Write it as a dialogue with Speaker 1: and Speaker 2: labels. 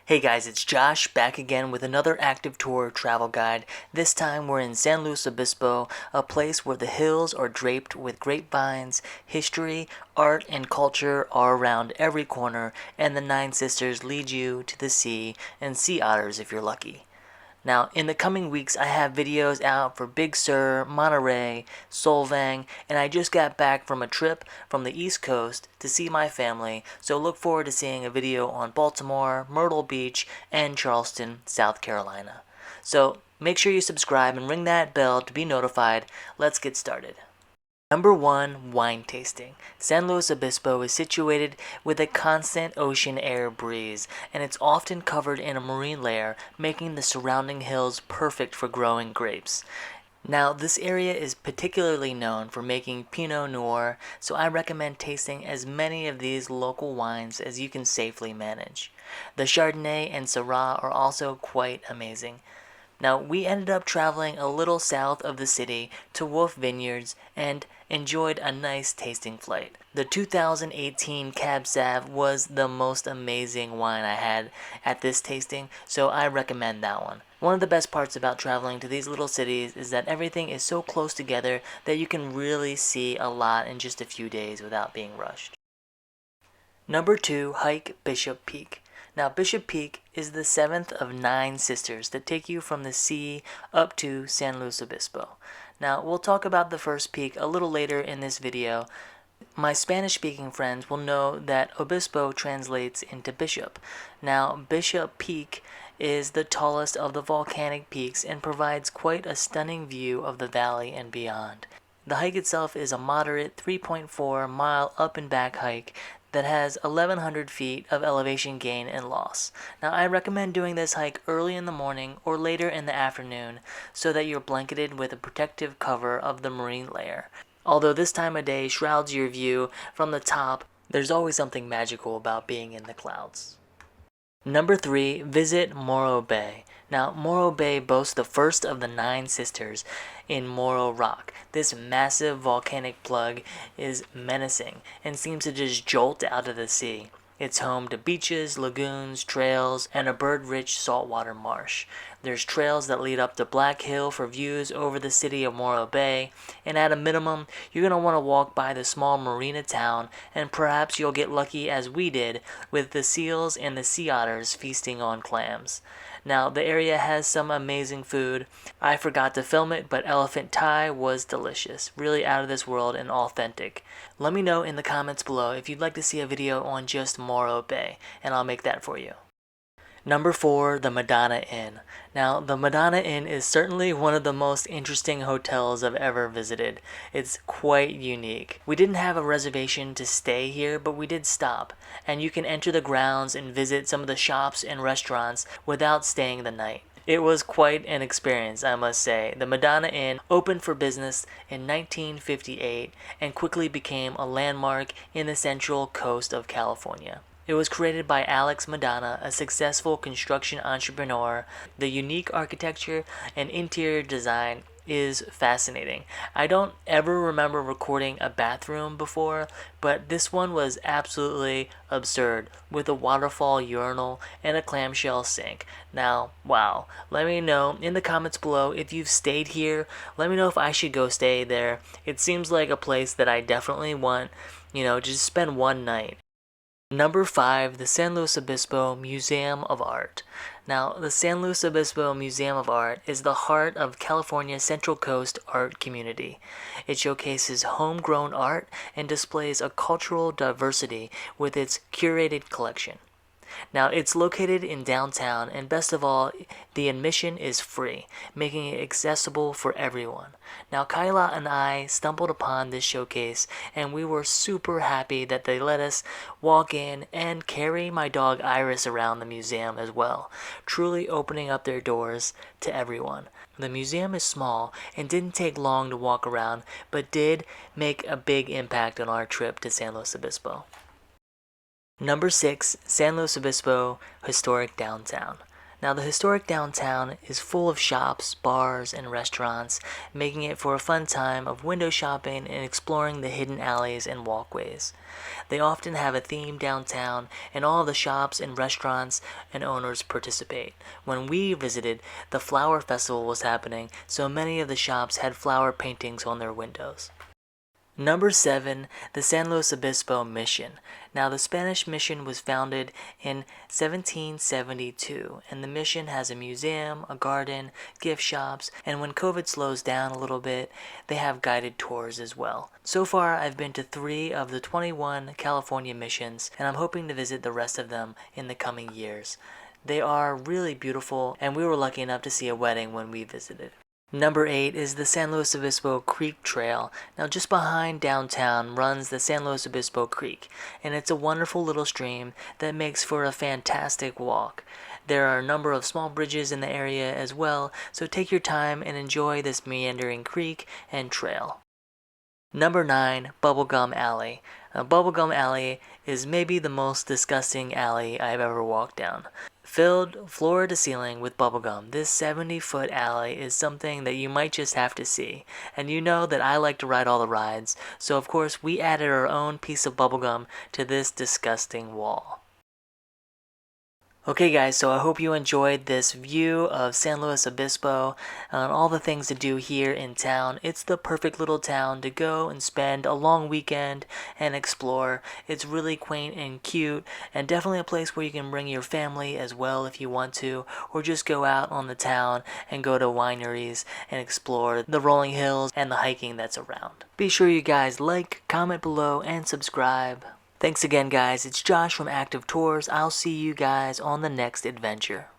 Speaker 1: Hey guys, it's Josh back again with another active tour travel guide. This time we're in San Luis Obispo, a place where the hills are draped with grapevines, history, art, and culture are around every corner, and the Nine Sisters lead you to the sea and sea otters if you're lucky. Now, in the coming weeks, I have videos out for Big Sur, Monterey, Solvang, and I just got back from a trip from the East Coast to see my family, so look forward to seeing a video on Baltimore, Myrtle Beach, and Charleston, South Carolina. So, make sure you subscribe and ring that bell to be notified. Let's get started. Number 1, wine tasting. San Luis Obispo is situated with a constant ocean air breeze, and it's often covered in a marine layer, making the surrounding hills perfect for growing grapes. Now, this area is particularly known for making Pinot Noir, so I recommend tasting as many of these local wines as you can safely manage. The Chardonnay and Syrah are also quite amazing. Now, we ended up traveling a little south of the city to Wolf Vineyards and enjoyed a nice tasting flight. The 2018 Cab Sav was the most amazing wine I had at this tasting, so I recommend that one. One of the best parts about traveling to these little cities is that everything is so close together that you can really see a lot in just a few days without being rushed. Number 2, hike Bishop Peak. Now, Bishop Peak is the 7th of 9 sisters that take you from the sea up to San Luis Obispo. Now, we'll talk about the first peak a little later in this video. My Spanish-speaking friends will know that Obispo translates into Bishop. Now, Bishop Peak is the tallest of the volcanic peaks and provides quite a stunning view of the valley and beyond. The hike itself is a moderate 3.4-mile up and back hike that has 1,100 feet of elevation gain and loss. Now, I recommend doing this hike early in the morning or later in the afternoon so that you're blanketed with a protective cover of the marine layer. Although this time of day shrouds your view from the top, there's always something magical about being in the clouds. Number 3, visit Morro Bay. Now, Morro Bay boasts the first of the 9 sisters in Morro Rock. This massive volcanic plug is menacing and seems to just jolt out of the sea. It's home to beaches, lagoons, trails, and a bird-rich saltwater marsh. There's trails that lead up to Black Hill for views over the city of Morro Bay, and at a minimum, you're going to want to walk by the small marina town, and perhaps you'll get lucky as we did with the seals and the sea otters feasting on clams. Now, the area has some amazing food. I forgot to film it, but elephant Thai was delicious. Really out of this world and authentic. Let me know in the comments below if you'd like to see a video on just Morro Bay, and I'll make that for you. Number 4, the Madonna Inn. Now, the Madonna Inn is certainly one of the most interesting hotels I've ever visited. It's quite unique. We didn't have a reservation to stay here, but we did stop, and you can enter the grounds and visit some of the shops and restaurants without staying the night. It was quite an experience, I must say. The Madonna Inn opened for business in 1958 and quickly became a landmark in the central coast of California. It was created by Alex Madonna, a successful construction entrepreneur. The unique architecture and interior design is fascinating. I don't ever remember recording a bathroom before, but this one was absolutely absurd, with a waterfall urinal and a clamshell sink. Now, wow. Let me know in the comments below if you've stayed here. Let me know if I should go stay there. It seems like a place that I definitely want, just spend one night. Number 5, the San Luis Obispo Museum of Art. Now, the San Luis Obispo Museum of Art is the heart of California's Central Coast art community. It showcases homegrown art and displays a cultural diversity with its curated collection. Now, it's located in downtown, and best of all, the admission is free, making it accessible for everyone. Now, Kyla and I stumbled upon this showcase, and we were super happy that they let us walk in and carry my dog Iris around the museum as well, truly opening up their doors to everyone. The museum is small and didn't take long to walk around, but did make a big impact on our trip to San Luis Obispo. Number 6, San Luis Obispo Historic Downtown. Now, the historic downtown is full of shops, bars, and restaurants, making it for a fun time of window shopping and exploring the hidden alleys and walkways. They often have a theme downtown, and all of the shops and restaurants and owners participate. When we visited, the Flower Festival was happening, so many of the shops had flower paintings on their windows. Number 7, the San Luis Obispo Mission. Now, the Spanish mission was founded in 1772, and the mission has a museum, a garden, gift shops, and when COVID slows down a little bit, they have guided tours as well. So far, I've been to 3 of the 21 California missions, and I'm hoping to visit the rest of them in the coming years. They are really beautiful, and we were lucky enough to see a wedding when we visited. Number 8 is the San Luis Obispo Creek Trail. Now, just behind downtown runs the San Luis Obispo Creek, and it's a wonderful little stream that makes for a fantastic walk. There are a number of small bridges in the area as well, so take your time and enjoy this meandering creek and trail. Number 9, Bubblegum Alley. Bubblegum Alley is maybe the most disgusting alley I've ever walked down. Filled floor to ceiling with bubblegum, this 70-foot alley is something that you might just have to see. And you know that I like to ride all the rides, so of course we added our own piece of bubblegum to this disgusting wall. Okay guys, so I hope you enjoyed this view of San Luis Obispo and all the things to do here in town. It's the perfect little town to go and spend a long weekend and explore. It's really quaint and cute, and definitely a place where you can bring your family as well if you want to, or just go out on the town and go to wineries and explore the rolling hills and the hiking that's around. Be sure you guys like, comment below, and subscribe. Thanks again, guys. It's Josh from Active Tours. I'll see you guys on the next adventure.